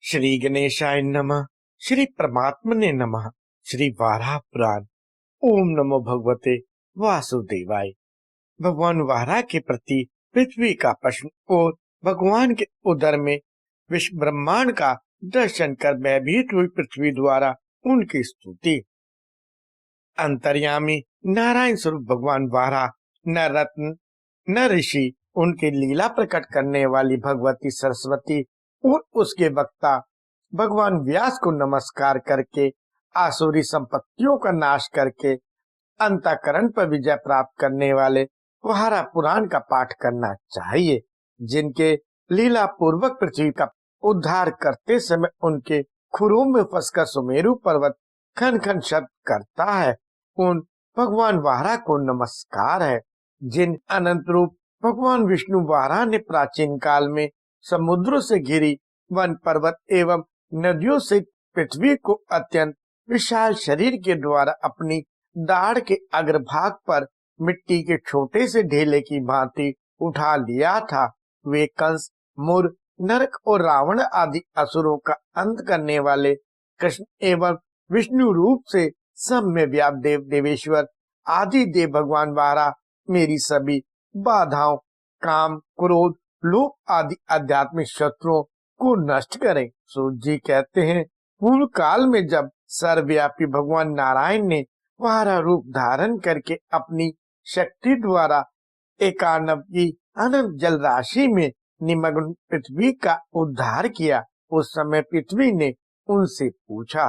श्री गणेशाय नमः। श्री परमात्मने नमः। श्री वाराह पुराण। ओम नमो भगवते वासुदेवाय। भगवान वाराह के प्रति पृथ्वी का प्रश्न और भगवान के उदर में विश्व ब्रह्मांड का दर्शन कर भयभीत हुई पृथ्वी द्वारा उनकी स्तुति। अंतर्यामी नारायण स्वरूप भगवान वाराह, न रत्न न ऋषि, उनके लीला प्रकट करने वाली भगवती सरस्वती और उसके वक्ता भगवान व्यास को नमस्कार करके आसुरी संपत्तियों का नाश करके अंतःकरण पर विजय प्राप्त करने वाले वाराह पुराण का पाठ करना चाहिए, जिनके लीला पूर्वक पृथ्वी का उद्धार करते समय उनके खुरों में फंसकर सुमेरु पर्वत खन खन शब्द करता है। उन भगवान वाराह को नमस्कार है, जिन अनंत रूप भगवान विष्णु वाराह ने प्राचीन काल में समुद्रों से घिरी वन पर्वत एवं नदियों से पृथ्वी को अत्यंत विशाल शरीर के द्वारा अपनी दाढ़ के अग्रभाग पर मिट्टी के छोटे से ढेले की भांति उठा लिया था। वे कंस, मुर, नरक और रावण आदि असुरों का अंत करने वाले कृष्ण एवं विष्णु रूप से सब में व्याप देव देवेश्वर आदि देव भगवान वाराह मेरी सभी बाधाओं, काम, क्रोध, लोभ आदि आध्यात्मिक शत्रुओं को नष्ट करें। सूत जी कहते हैं, पूर्व काल में जब सर्वव्यापी भगवान नारायण ने वाराह रूप धारण करके अपनी शक्ति द्वारा 91 की अनंत जल राशि में निमग्न पृथ्वी का उद्धार किया, उस समय पृथ्वी ने उनसे पूछा।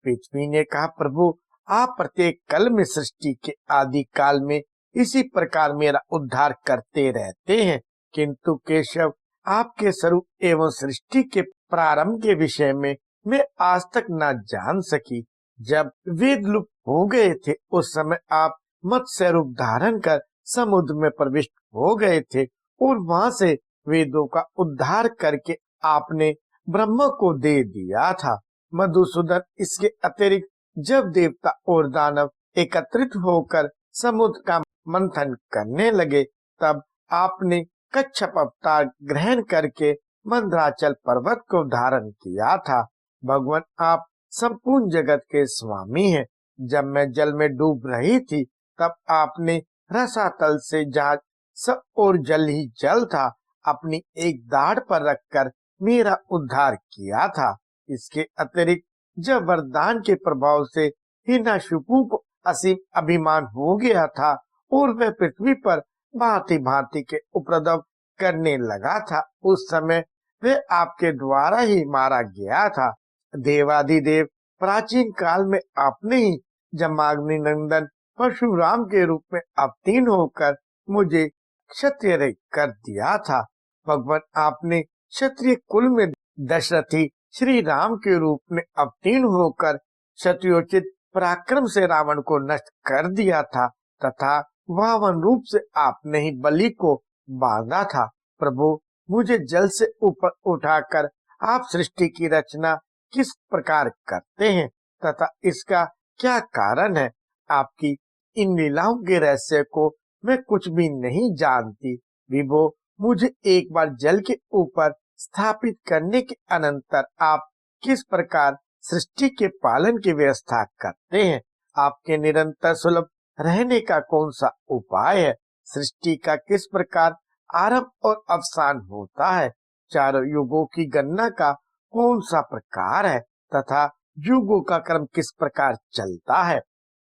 पृथ्वी ने कहा, प्रभु आप प्रत्येक कल में सृष्टि के आदि काल में इसी प्रकार मेरा उद्धार करते रहते हैं, किंतु केशव आपके स्वरूप एवं सृष्टि के प्रारंभ के विषय में मैं आज तक न जान सकी। जब वेद लुप्त हो गए थे उस समय आप मत्स्य रूप धारण कर समुद्र में प्रविष्ट हो गए थे और वहां से वेदों का उद्धार करके आपने ब्रह्म को दे दिया था। मधुसूदन, इसके अतिरिक्त जब देवता और दानव एकत्रित होकर समुद्र का मंथन करने लगे तब आपने कच्छप अवतार ग्रहण करके मंदराचल पर्वत को धारण किया था। भगवान आप संपूर्ण जगत के स्वामी हैं। जब मैं जल में डूब रही थी तब आपने रसातल से जहां सब और जल ही जल था अपनी एक दाढ़ पर रखकर मेरा उद्धार किया था। इसके अतिरिक्त जब वरदान के प्रभाव से हिरण्यकशिपु को असीम अभिमान हो गया था और वह पृथ्वी पर भांति भांति के उपद्रव करने लगा था, उस समय वह आपके द्वारा ही मारा गया था। देवाधिदेव प्राचीन काल में आपने ही जमाग्नि नंदन परशुराम के रूप में अवतीर्ण होकर मुझे क्षत्रिय कर दिया था। भगवान आपने क्षत्रिय कुल में दशरथी श्री राम के रूप में अवतीर्ण होकर क्षत्रियोचित पराक्रम से रावण को नष्ट कर दिया था तथा वामन रूप से आपने ही बलि को बांधा था। प्रभु, मुझे जल से ऊपर उठाकर आप सृष्टि की रचना किस प्रकार करते हैं तथा इसका क्या कारण है? आपकी इन लीलाओं के रहस्य को मैं कुछ भी नहीं जानती। विभो, मुझे एक बार जल के ऊपर स्थापित करने के अनंतर आप किस प्रकार सृष्टि के पालन की व्यवस्था करते हैं? आपके निरंतर सुलभ रहने का कौन सा उपाय है? सृष्टि का किस प्रकार आरंभ और अवसान होता है? चारों युगों की गणना का कौन सा प्रकार है तथा युगों का क्रम किस प्रकार चलता है?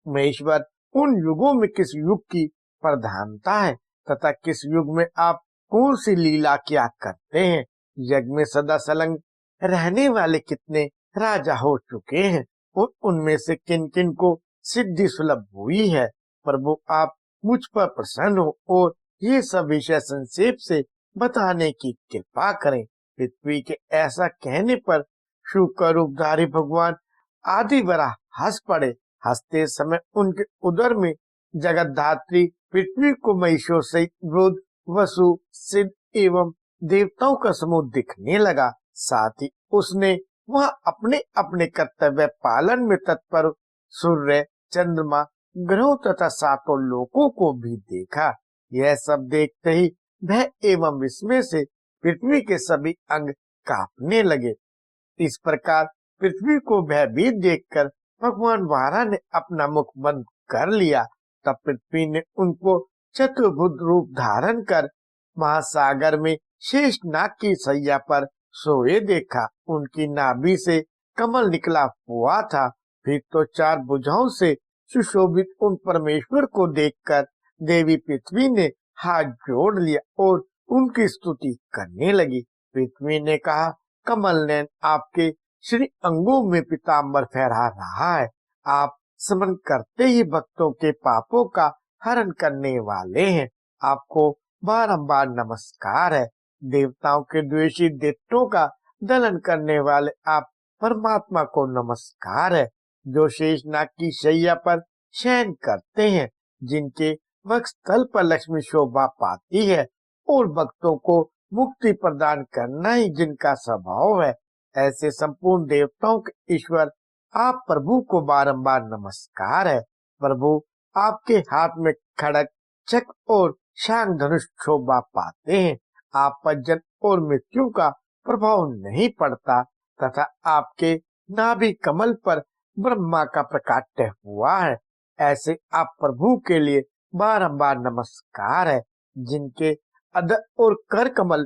महेश्वर, उन युगों में किस युग की प्रधानता है तथा किस युग में आप कौन सी लीला क्या करते हैं? यज्ञ में सदा संलग्न रहने वाले कितने राजा हो चुके हैं और उनमें से किन किन को सिद्धि सुलभ हुई है? प्रभु, आप मुझ पर प्रसन्न हो और ये सब विषय संक्षेप से बताने की कृपा करें। पृथ्वी के ऐसा कहने पर शुक्र रूपधारी भगवान आदि वराह हंस पड़े। हंसते समय उनके उदर में जगत धात्री पृथ्वी को महिषों से रुद्र, वसु, सिद्ध एवं देवताओं का समूह दिखने लगा। साथ ही उसने वह अपने अपने कर्तव्य पालन में तत्पर सूर्य, चंद्रमा, ग्रहों तथा सातों लोकों को भी देखा। यह सब देखते ही भय एवं विस्मय से पृथ्वी के सभी अंग कांपने लगे। इस प्रकार पृथ्वी को भयभीत देखकर भगवान वारा ने अपना मुख बंद कर लिया। तब पृथ्वी ने उनको चतुर्भुज रूप धारण कर महासागर में शेषनाग की सैया पर सोए देखा। उनकी नाभि से कमल निकला हुआ था। फिर तो चार भुजाओं से सुशोभित उन परमेश्वर को देखकर देवी पृथ्वी ने हाथ जोड़ लिया और उनकी स्तुति करने लगी। पृथ्वी ने कहा, कमल नैन आपके श्री अंगों में पीताम्बर फहरा रहा है। आप स्मरण करते ही भक्तों के पापों का हरण करने वाले हैं। आपको बारंबार नमस्कार है। देवताओं के द्वेषी दैत्यों का दलन करने वाले आप परमात्मा को नमस्कार है, जो शेषनाग की शैया पर शयन करते हैं, जिनके वक्षस्थल पर लक्ष्मी शोभा पाती है और भक्तों को मुक्ति प्रदान करना ही जिनका स्वभाव है। ऐसे संपूर्ण देवताओं के ईश्वर आप प्रभु को बारंबार नमस्कार है। प्रभु आपके हाथ में खड़ग, चक्र और शांग धनुष शोभा पाते हैं। आप पर जन्म और मृत्यु का प्रभाव नहीं पड़ता तथा आपके नाभि कमल पर ब्रह्मा का प्रकाट्य हुआ है। ऐसे आप प्रभु के लिए बारंबार नमस्कार है, जिनके अधर और कर कमल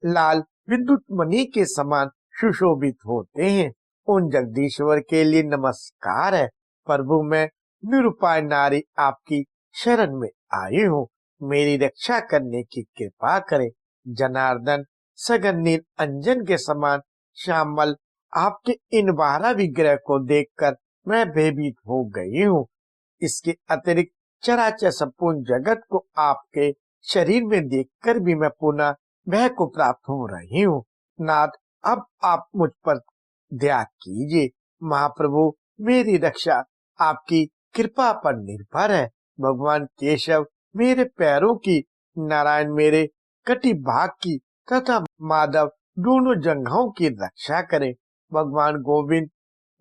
लाल विद्युत मणि के समान सुशोभित होते हैं। उन जगदीश्वर के लिए नमस्कार है। प्रभु मैं निरुपाय नारी आपकी शरण में आई हूँ, मेरी रक्षा करने की कृपा करें। जनार्दन सघन नील अंजन के समान श्यामल आपके इन 12 विग्रह को देखकर मैं भयभीत हो गई हूँ। इसके अतिरिक्त चराचर संपूर्ण जगत को आपके शरीर में देखकर भी मैं पुनः भय को प्राप्त हो रही हूँ। नाथ, अब आप मुझ पर दया कीजिए। महाप्रभु, मेरी रक्षा आपकी कृपा पर निर्भर है। भगवान केशव मेरे पैरों की, नारायण मेरे कटी भाग की तथा माधव दोनों जंघों की रक्षा करें। भगवान गोविंद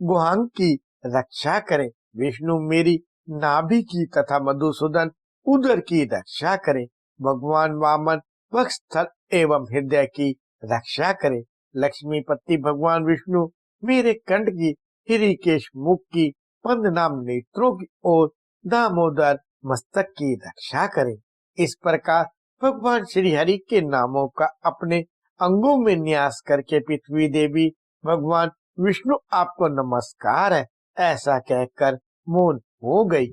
गुहांग की रक्षा करें। विष्णु मेरी नाभि की तथा मधुसूदन उदर की रक्षा करें। भगवान वामन वक्षस्थल एवं हृदय की रक्षा करें। लक्ष्मीपति भगवान विष्णु मेरे कंठ की, हृषिकेश मुख की, पद्मनाभ नेत्रों की और दामोदर मस्तक की रक्षा करें। इस प्रकार भगवान श्री हरि के नामों का अपने अंगों में न्यास करके पृथ्वी देवी, भगवान विष्णु आपको नमस्कार है, ऐसा कहकर मौन हो गई।